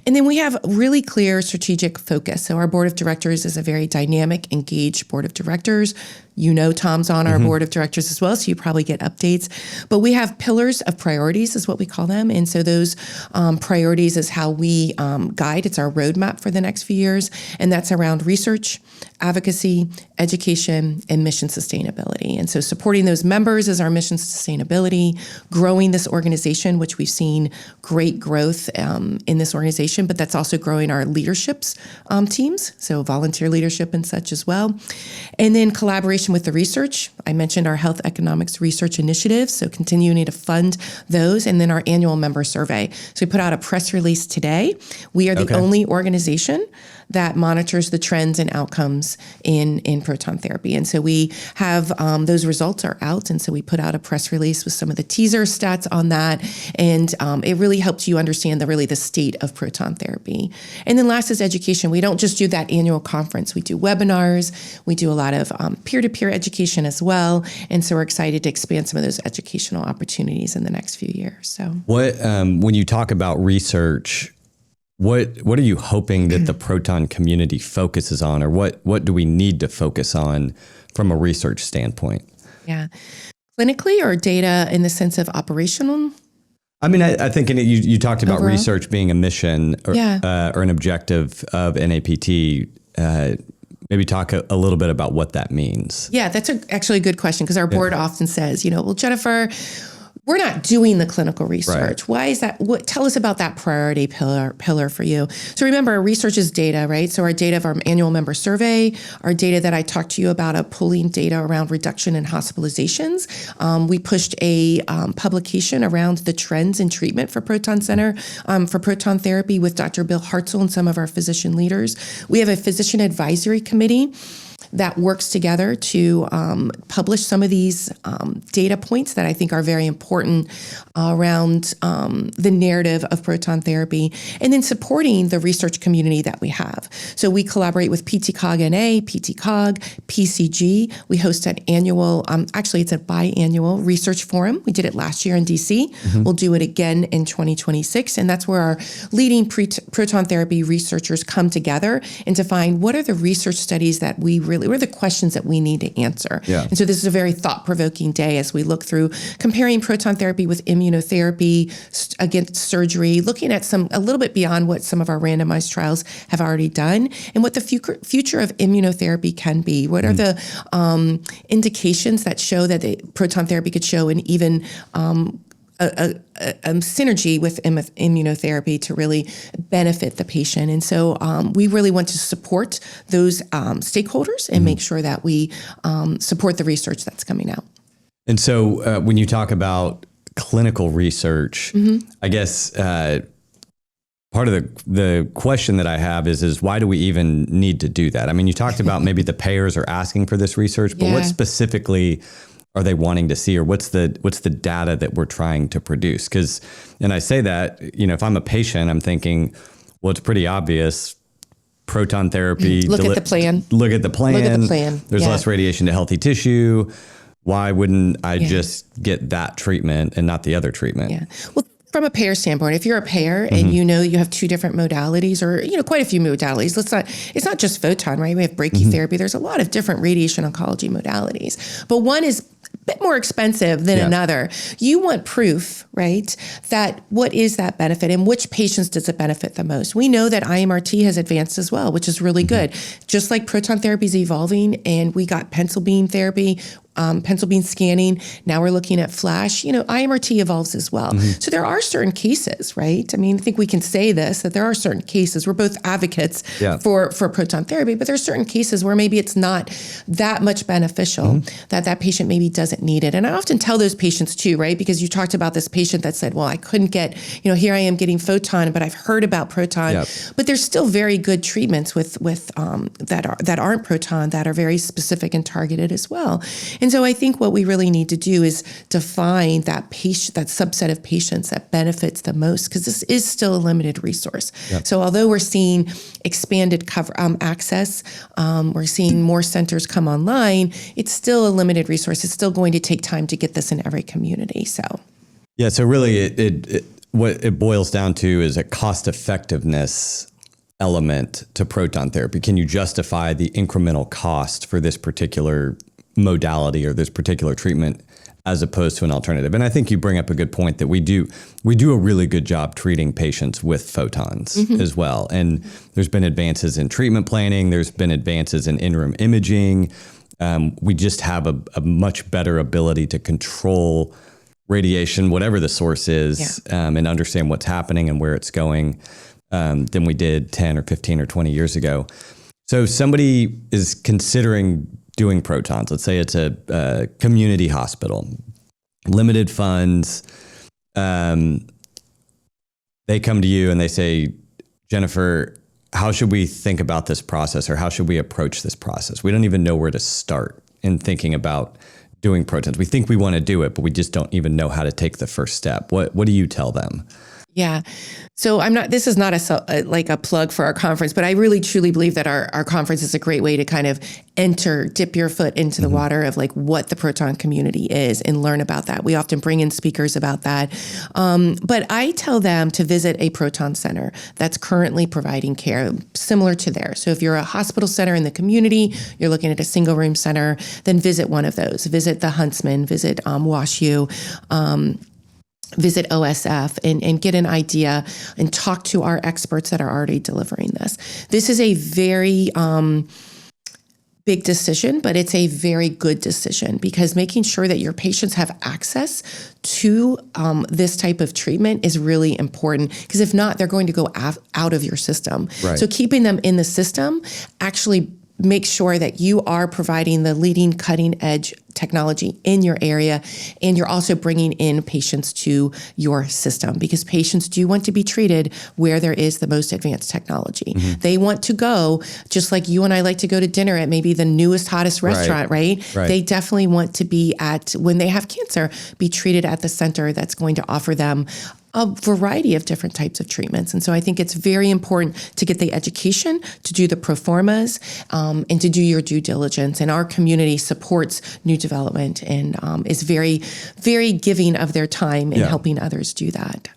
And then we have really clear strategic focus. So our board of directors is a very dynamic, engaged board of directors. You know, Tom's on our board of directors as well, so you probably get updates. But we have pillars of priorities is what we call them. And so those priorities is how we guide. It's our roadmap for the next few years. And that's around research, advocacy, education, and mission sustainability. And so supporting those members is our mission sustainability, growing this organization, which we've seen great growth in this organization, but that's also growing our leaderships teams, so volunteer leadership and such as well. And then collaboration with the research. I mentioned our health economics research initiatives, so continuing to fund those, and then our annual member survey. So we put out a press release today. We are the only organization that monitors the trends and outcomes in proton therapy. And so we have those results are out. And so we put out a press release with some of the teaser stats on that. And it really helps you understand the state of proton therapy. And then last is education. We don't just do that annual conference. We do webinars. We do a lot of peer-to-peer education as well. And so we're excited to expand some of those educational opportunities in the next few years. So what, when you talk about research, what are you hoping that the proton community focuses on, or what do we need to focus on from a research standpoint? Yeah. Clinically, or data in the sense of operational? I mean, I think you talked about Overall? Research being a mission or an objective of NAPT. Maybe talk a little bit about what that means. Yeah, that's actually a good question, because our board often says, well, Jennifer, we're not doing the clinical research. Right. Why is that? Tell us about that priority pillar for you. So remember, research is data, right? So our data of our annual member survey, our data that I talked to you about, pulling data around reduction in hospitalizations. We pushed a publication around the trends in treatment for Proton Center, for proton therapy with Dr. Bill Hartzell and some of our physician leaders. We have a physician advisory committee that works together to publish some of these data points that I think are very important around the narrative of proton therapy, and then supporting the research community that we have. So we collaborate with PTCOG-NA, PTCOG, PCG. We host an annual, actually it's a biannual research forum. We did it last year in DC. We'll do it again in 2026. And that's where our leading proton therapy researchers come together and to find what are the research studies that what are the questions that we need to answer. Yeah. And so this is a very thought-provoking day as we look through comparing proton therapy with immunotherapy against surgery, looking at a little bit beyond what some of our randomized trials have already done, and what the future of immunotherapy can be. What are the indications that show that proton therapy could show an even a synergy with immunotherapy to really benefit the patient. And so we really want to support those stakeholders and make sure that we support the research that's coming out. And so when you talk about clinical research, I guess part of the question that I have is why do we even need to do that? I mean, you talked about maybe the payers are asking for this research, but what specifically are they wanting to see, or what's the data that we're trying to produce? And I say that, if I'm a patient, I'm thinking, well, it's pretty obvious. Proton therapy. Look at the plan. Look at the plan. There's less radiation to healthy tissue. Why wouldn't I just get that treatment and not the other treatment? Yeah. Well, from a payer standpoint, if you're a payer and you have two different modalities, or quite a few modalities, it's not just photon, right? We have brachytherapy. There's a lot of different radiation oncology modalities, but one is a bit more expensive than another. You want proof, right? That what is that benefit and which patients does it benefit the most? We know that IMRT has advanced as well, which is really good. Just like proton therapy is evolving, and we got pencil beam therapy, pencil beam scanning. Now we're looking at flash. IMRT evolves as well. So there are certain cases, right? I mean, I think we can say this, that there are certain cases. We're both advocates for proton therapy, but there are certain cases where maybe it's not that much beneficial, that patient maybe doesn't need it. And I often tell those patients too, right? Because you talked about this patient that said, well, I couldn't get, here I am getting photon, but I've heard about proton. But there's still very good treatments with that aren't proton that are very specific and targeted as well. And so I think what we really need to do is define that patient, that subset of patients that benefits the most, because this is still a limited resource. Yep. So although we're seeing expanded access, we're seeing more centers come online, it's still a limited resource. It's still going to take time to get this in every community. So yeah, so really what it boils down to is a cost effectiveness element to proton therapy. Can you justify the incremental cost for this particular modality or this particular treatment as opposed to an alternative? And I think you bring up a good point that we do a really good job treating patients with photons as well. And there's been advances in treatment planning. There's been advances in interim imaging. We just have a much better ability to control radiation, whatever the source is, and understand what's happening and where it's going than we did 10 or 15 or 20 years ago. So if somebody is considering doing protons, let's say it's a community hospital, limited funds, they come to you and they say, Jennifer, how should we think about this process, or how should we approach this process? We don't even know where to start in thinking about doing protons. We think we want to do it, but we just don't even know how to take the first step. What do you tell them? Yeah. So this is not a plug for our conference, but I really truly believe that our conference is a great way to kind of dip your foot into the water of like what the proton community is and learn about that. We often bring in speakers about that. But I tell them to visit a proton center that's currently providing care similar to theirs. So if you're a hospital center in the community, you're looking at a single room center, then visit one of those. Visit the Huntsman, visit WashU, visit OSF and get an idea and talk to our experts that are already delivering this. This is a very big decision, but it's a very good decision, because making sure that your patients have access to this type of treatment is really important, because if not, they're going to go out of your system. Right. So keeping them in the system actually make sure that you are providing the leading cutting edge technology in your area, and you're also bringing in patients to your system, because patients do want to be treated where there is the most advanced technology. They want to go, just like you and I like to go to dinner at maybe the newest, hottest restaurant, right? They definitely want to be when they have cancer, be treated at the center that's going to offer them a variety of different types of treatments. And so I think it's very important to get the education, to do the pro formas, and to do your due diligence. And our community supports new development and is very, very giving of their time in helping others do that.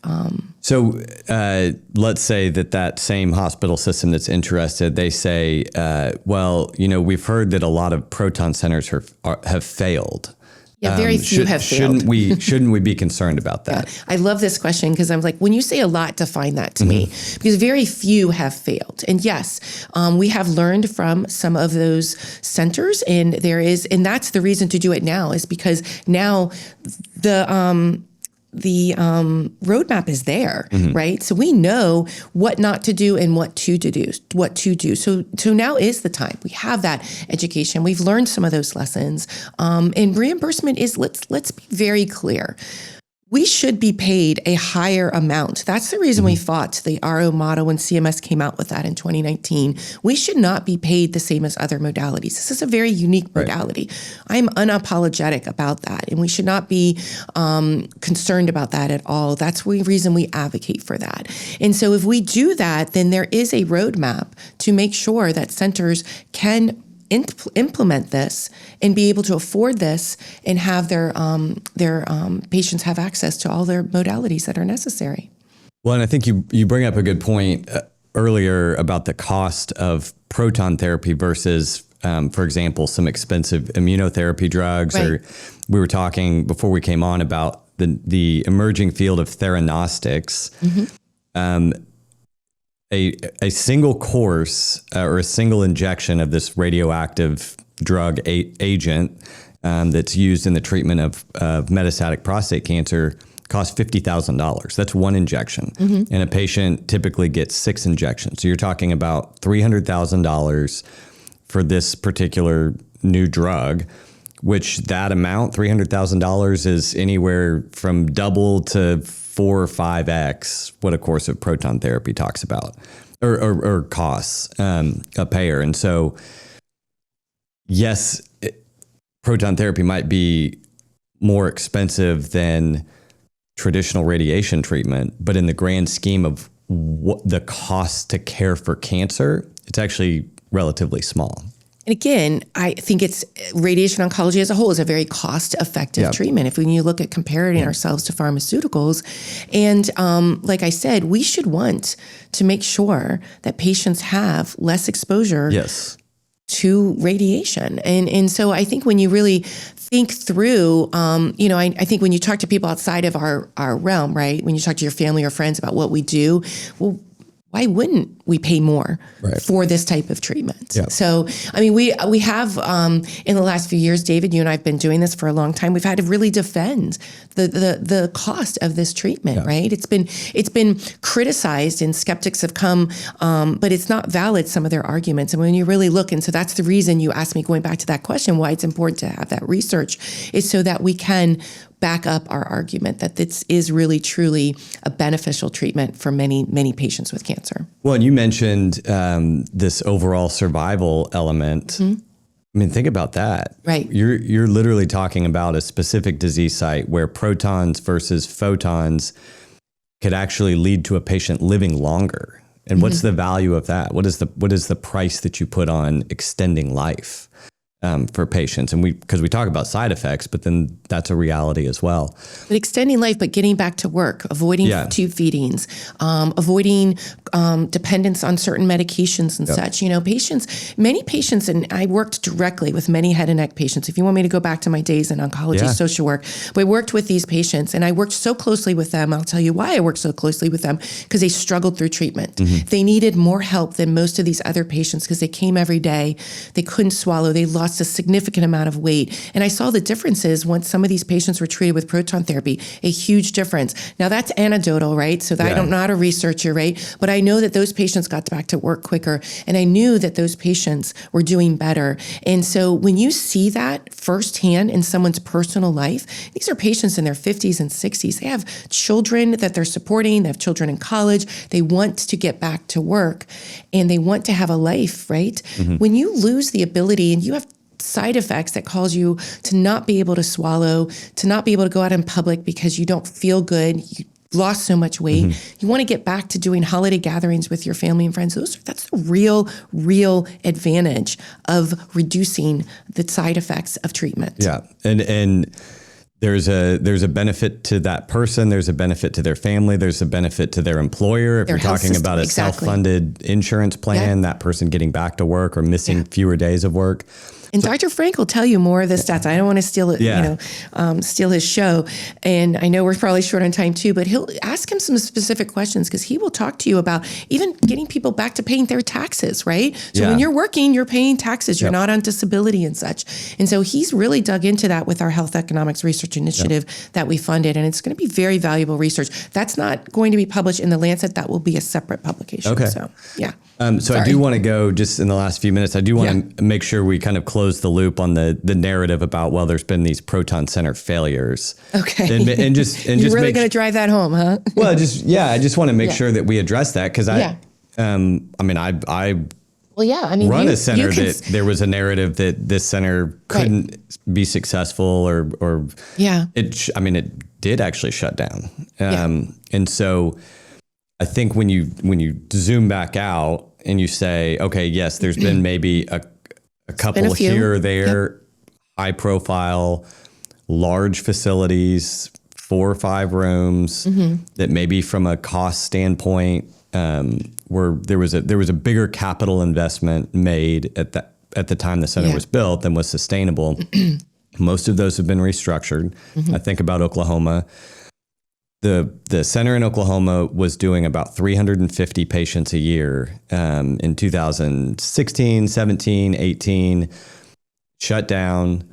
So let's say that same hospital system that's interested, they say, well, we've heard that a lot of proton centers have failed. Yeah, very few have failed. Shouldn't we be concerned about that? Yeah. I love this question, because I'm like, when you say a lot, define that to me, because very few have failed. And yes, we have learned from some of those centers, and that's the reason to do it now, is because now the roadmap is there, right? So we know what not to do and what to do. So now is the time. We have that education. We've learned some of those lessons. And reimbursement is, let's be very clear. We should be paid a higher amount. That's the reason we fought the RO model when CMS came out with that in 2019. We should not be paid the same as other modalities. This is a very unique modality. I'm unapologetic about that, and we should not be concerned about that at all. That's the reason we advocate for that. And so if we do that, then there is a roadmap to make sure that centers can implement this and be able to afford this and have their patients have access to all their modalities that are necessary. Well, and I think you bring up a good point earlier about the cost of proton therapy versus, for example, some expensive immunotherapy drugs. Or we were talking before we came on about the emerging field of theranostics. A single course or a single injection of this radioactive drug agent that's used in the treatment of metastatic prostate cancer costs $50,000. That's one injection. And a patient typically gets 6 injections. So you're talking about $300,000 for this particular new drug, which that amount, $300,000, is anywhere from double to 4 or 5x what a course of proton therapy talks about or costs a payer. And so, yes, proton therapy might be more expensive than traditional radiation treatment, but in the grand scheme of what the cost to care for cancer, it's actually relatively small. And again, I think it's radiation oncology as a whole is a very cost-effective treatment. If when you look at comparing ourselves to pharmaceuticals, and like I said, we should want to make sure that patients have less exposure to radiation. And so I think when you really think through, I think when you talk to people outside of our realm, right? When you talk to your family or friends about what we do, well, why wouldn't we pay more for this type of treatment? Yeah. So, I mean, we have in the last few years, David, you and I have been doing this for a long time. We've had to really defend the cost of this treatment, right? It's been criticized, and skeptics have come, but it's not valid, some of their arguments. And when you really look, and so that's the reason you asked me, going back to that question, why it's important to have that research, is so that we can back up our argument that this is really, truly a beneficial treatment for many, many patients with cancer. Well, and you mentioned this overall survival element. Mm-hmm. I mean, think about that. Right. You're literally talking about a specific disease site where protons versus photons could actually lead to a patient living longer. And what's the value of that? What is the price that you put on extending life for patients? And because we talk about side effects, but then that's a reality as well. But extending life, but getting back to work, avoiding tube feedings, avoiding dependence on certain medications and such. You know, many patients, and I worked directly with many head and neck patients. If you want me to go back to my days in oncology social work, we worked with these patients, and I worked so closely with them. I'll tell you why I worked so closely with them, because they struggled through treatment. Mm-hmm. They needed more help than most of these other patients because they came every day. They couldn't swallow. They lost a significant amount of weight. And I saw the differences once some of these patients were treated with proton therapy, a huge difference. Now that's anecdotal, right? So that I'm not a researcher, right? But I know that those patients got back to work quicker, and I knew that those patients were doing better. And so when you see that firsthand in someone's personal life, these are patients in their 50s and 60s. They have children that they're supporting. They have children in college. They want to get back to work, and they want to have a life, right? Mm-hmm. When you lose the ability and you have side effects that cause you to not be able to swallow, to not be able to go out in public because you don't feel good, you lost so much weight, you want to get back to doing holiday gatherings with your family and friends. That's the real advantage of reducing the side effects of treatment. Yeah. And there's a benefit to that person. There's a benefit to their family. There's a benefit to their employer. If you're talking about a self-funded insurance plan, that person getting back to work or missing fewer days of work. And Dr. Frank will tell you more of the stats. I don't want to steal it, steal his show. And I know we're probably short on time too, but he'll ask him some specific questions, because he will talk to you about even getting people back to paying their taxes, right? So when you're working, you're paying taxes. You're not on disability and such. And so he's really dug into that with our Health Economics Research Initiative that we funded. And it's going to be very valuable research. That's not going to be published in the Lancet. That will be a separate publication. Okay. So, I do want to go, just in the last few minutes, I do want to make sure we kind of close the loop on the narrative about, well, there's been these proton center failures. Okay. And just You're really going to drive that home, huh? Well, I just want to make sure that we address that, because I run a center that there was a narrative that this center couldn't be successful or it did actually shut down. And so I think when you zoom back out and you say, okay, yes, there's been maybe a couple here or there, high profile, large facilities, 4 or 5 rooms that maybe from a cost standpoint, where there was a bigger capital investment made at the time the center was built than was sustainable. Most of those have been restructured. I think about Oklahoma. The center in Oklahoma was doing about 350 patients a year in 2016, 17, 18, shut down.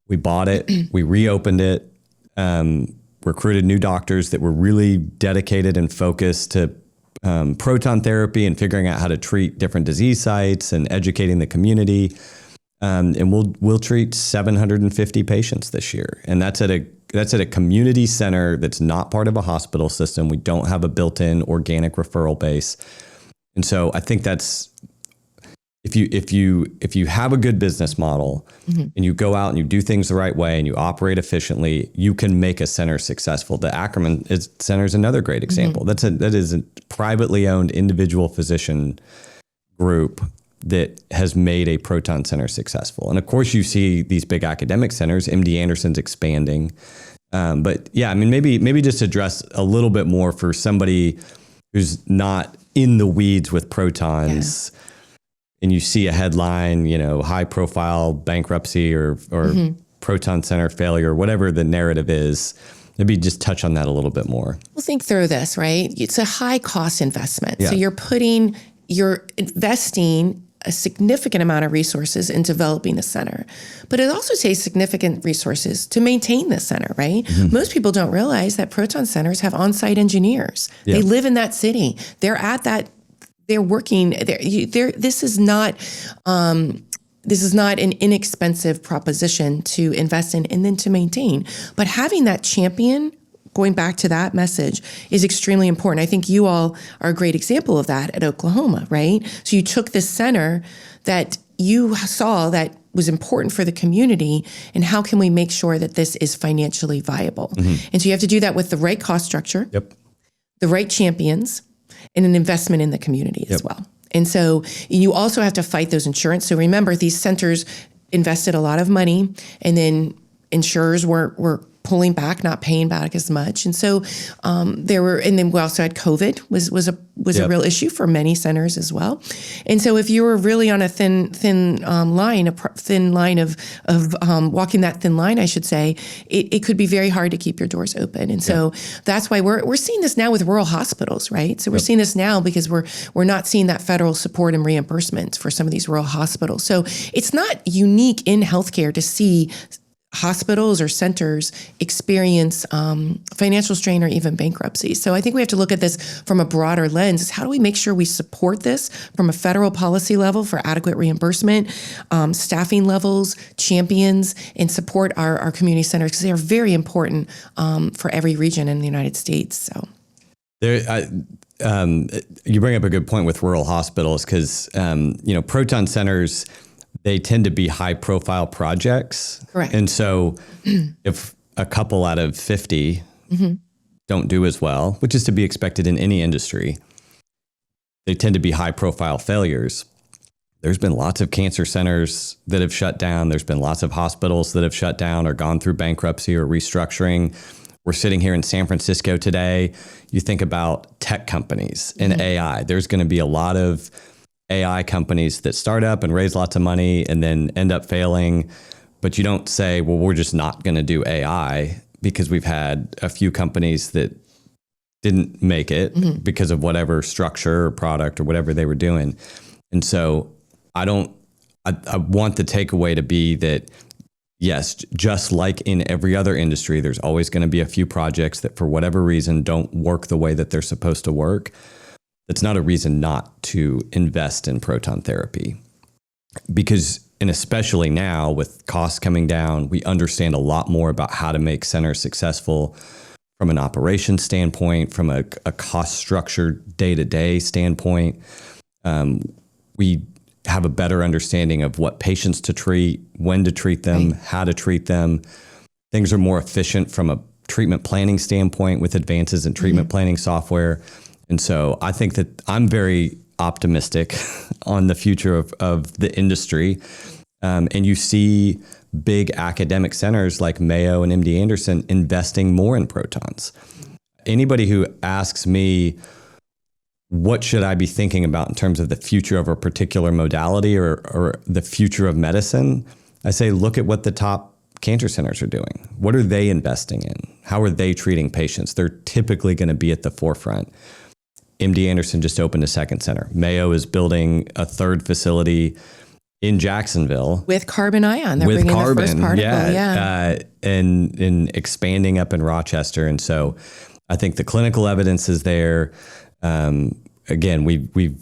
We bought it. We reopened it, recruited new doctors that were really dedicated and focused to proton therapy and figuring out how to treat different disease sites and educating the community. And we'll treat 750 patients this year. And that's at a community center that's not part of a hospital system. We don't have a built-in organic referral base. And so I think if if you have a good business model and you go out and you do things the right way and you operate efficiently, you can make a center successful. The Ackerman Center is another great example. That is a privately owned individual physician group that has made a Proton Center successful. And of course, you see these big academic centers. MD Anderson's expanding. But yeah, I mean, maybe just address a little bit more for somebody who's not in the weeds with protons. Yeah. And you see a headline, high profile bankruptcy or Proton Center failure, whatever the narrative is. Maybe just touch on that a little bit more. Well, think through this, right? It's a high cost investment. Yeah. So you're investing a significant amount of resources in developing the center, but it also takes significant resources to maintain the center, right? Most people don't realize that Proton Centers have on-site engineers. Yeah. They live in that city. They're working there. This is not an inexpensive proposition to invest in and then to maintain. But having that champion, going back to that message, is extremely important. I think you all are a great example of that at Oklahoma, right? So you took this center that you saw that was important for the community, and how can we make sure that this is financially viable? And so you have to do that with the right cost structure, the right champions, and an investment in the community as well. And so you also have to fight those insurance. So remember, these centers invested a lot of money, and then insurers were pulling back, not paying back as much. And so and then we also had COVID was a real issue for many centers as well. And so if you were really on a thin line of walking that thin line, I should say, it could be very hard to keep your doors open. And so that's why we're seeing this now with rural hospitals, right? So we're seeing this now because we're not seeing that federal support and reimbursement for some of these rural hospitals. So it's not unique in healthcare to see hospitals or centers experience financial strain or even bankruptcy. So I think we have to look at this from a broader lens. How do we make sure we support this from a federal policy level for adequate reimbursement, staffing levels, champions, and support our community centers, because they are very important for every region in the United States. So you bring up a good point with rural hospitals, because Proton Centers, they tend to be high profile projects. Correct. And so if a couple out of 50 don't do as well, which is to be expected in any industry, they tend to be high profile failures. There's been lots of cancer centers that have shut down. There's been lots of hospitals that have shut down or gone through bankruptcy or restructuring. We're sitting here in San Francisco today. You think about tech companies and AI. There's going to be a lot of AI companies that start up and raise lots of money and then end up failing. But you don't say, well, we're just not going to do AI, because we've had a few companies that didn't make it because of whatever structure or product or whatever they were doing. And so I want the takeaway to be that, yes, just like in every other industry, there's always going to be a few projects that for whatever reason don't work the way that they're supposed to work. That's not a reason not to invest in proton therapy, because, and especially now with costs coming down, we understand a lot more about how to make centers successful from an operations standpoint, from a cost structure day-to-day standpoint. We have a better understanding of what patients to treat, when to treat them, how to treat them. Things are more efficient from a treatment planning standpoint with advances in treatment planning software. And so I think that I'm very optimistic on the future of the industry. And you see big academic centers like Mayo and MD Anderson investing more in protons. Anybody who asks me, what should I be thinking about in terms of the future of a particular modality or the future of medicine, I say, look at what the top cancer centers are doing. What are they investing in? How are they treating patients? They're typically going to be at the forefront. MD Anderson just opened a second center. Mayo is building a third facility in Jacksonville with carbon ion. They're bringing the first particle, and expanding up in Rochester. And so I think the clinical evidence is there. Again, we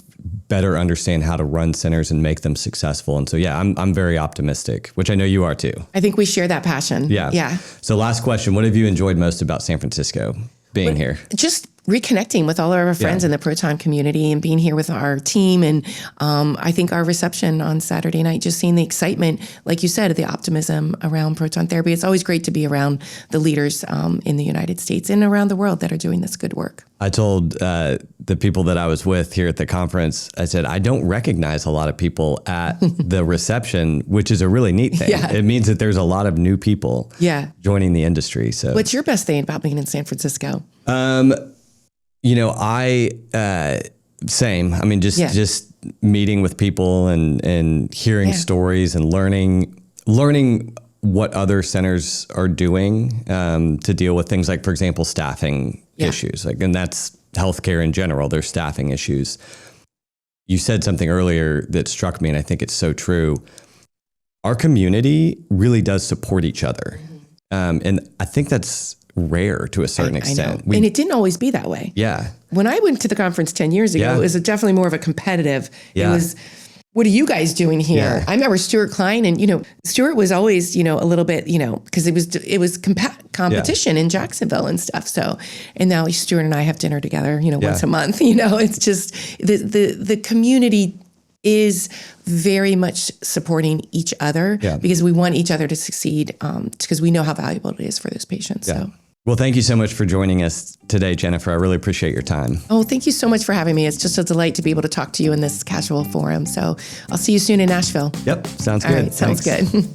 better understand how to run centers and make them successful. And so, I'm very optimistic, which I know you are too. I think we share that passion. Yeah. So last question, what have you enjoyed most about San Francisco being here? Just reconnecting with all of our friends in the Proton community and being here with our team. And I think our reception on Saturday night, just seeing the excitement, like you said, the optimism around proton therapy. It's always great to be around the leaders in the United States and around the world that are doing this good work. I told the people that I was with here at the conference, I said, I don't recognize a lot of people at the reception, which is a really neat thing. Yeah. It means that there's a lot of new people joining the industry. So what's your best thing about being in San Francisco? Same. I mean, just meeting with people and hearing stories and learning what other centers are doing to deal with things like, for example, staffing issues. And that's healthcare in general. There's staffing issues. You said something earlier that struck me, and I think it's so true. Our community really does support each other. And I think that's rare to a certain extent. And it didn't always be that way. Yeah. When I went to the conference 10 years ago, it was definitely more of a competitive. It was, what are you guys doing here? Yeah. I remember Stuart Klein, and, Stuart was always, a little bit, because it was competition in Jacksonville and stuff. So, and now Stuart and I have dinner together, once a month, it's just the community is very much supporting each other because we want each other to succeed because we know how valuable it is for those patients. Yeah. So. Well, thank you so much for joining us today, Jennifer. I really appreciate your time. Oh, thank you so much for having me. It's just a delight to be able to talk to you in this casual forum. So I'll see you soon in Nashville. Yep. Sounds All good. right, sounds good.